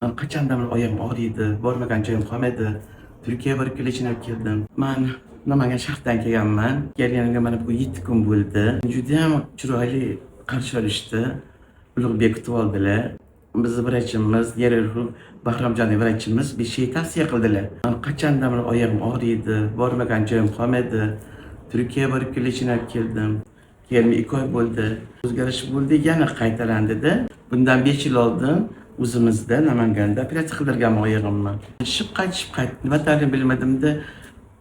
Qachondan oyog'im og'riydi, bormagan joyim qolmadi. Turkiyaga borib kelishini keldim. Men Namangan shahridan kelganman. Kelganimga mana bu 7 kun bo'ldi. Juda ham chiroyli qarshi olishdi. Ulug'bek kutib oldilar. Bizni vrachimiz, Yerruh Bahromjonov vrachimiz bir şey tavsiya qildilar. Men qachondan oyog'im og'riydi, bormagan joyim qolmadi. Turkiyaga borib kelishini keldim. Kelmay 2 oy bo'ldi. O'zgarish bo'ldi, yana qaytarandida. Bundan 5 yil oldin o'zimizda Namanganda operatsiya qildirganman oyog'imni. Shib qaytib nimalarni bilmadimda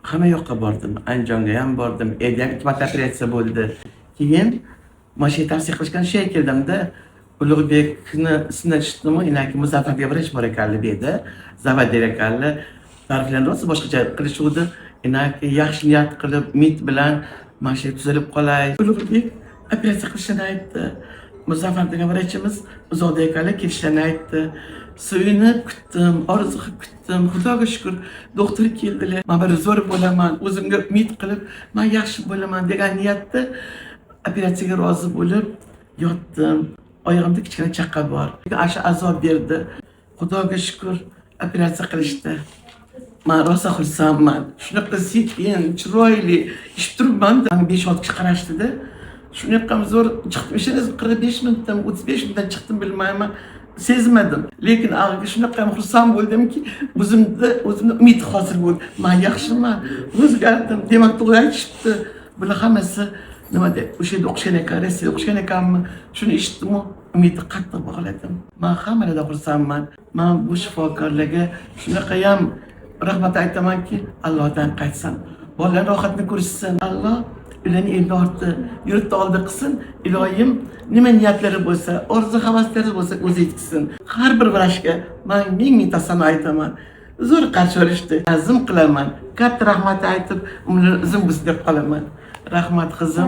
hamma yoqqa bordim. Andijonga ham bordim. Endi ham 2 marta operatsiya bo'ldi. Keyin mana shu tavsiya qilishgan shay keldimda Ulug'bekni ismini eshitdimmi? Inaki Muzaffar vrach bor ekanli bu yerda. Zavadir ekanli. Ta'riflarni rosa boshqacha qilishuvdi. Inaki yaxshi niyat qilib, umid bilan mana shu tuzalib qolay. Ulug'bek operatsiya qilishini aytdi. Muzaffar degan vrachimiz uzoqda ekanlar, kelishini aytdi. Suyunib kutdim, orzu qilib kutdim. Xudoga shukr, doktor keldilar. Men bir zo'r bo'laman, o'zimga umid qilib, men yaxshi bo'laman degan niyatda operatsiyaga rozi bo'lib yotdim. Oyog'imda kichkina chaqa bor. Asha azob berdi. Xudoga shukr, operatsiya qilishdi. Men rosa xursandman. Shunaqa sekin, chiroyli ish turibman-da. 5-6 kishi qarashdida. Shunaqa zo'r chiqdim. Ishimiz 45 minutdan 35 minutdan chiqdim bilmayman. Sezmadim. Lekin og'irga shunaqa xursand bo'ldimki, o'zimda umid hosil bo'ldi. Men yaxshiman, o'zgardim. Demak, to'g'ri aytishibdi. Bular hammasi nima deb, o'sha yerda o'qishgan ekan, Rossiyada o'qishgan ekanmi? Shuni eshitdim, umidni qattiq bog'ladim. Men hammalardan xursandman. Men bu shifokorlarga shunaqa ham rahmat aytamanki, Allohdan qaytsin. Bolalar rohatni ko'rishsin. Alloh ularni endi ortda yurtda oldi qilsin. Iloyim nima niyatlari bo'lsa, orzu havaslari bo'lsa o'zi yetkazsin. Har bir vrachga men ming tasanno aytaman. Zo'r qarshi olishdi. Azm qilaman. Katta rahmat aytib, umri uzun bo'lsin deb qolaman. Rahmat qizim.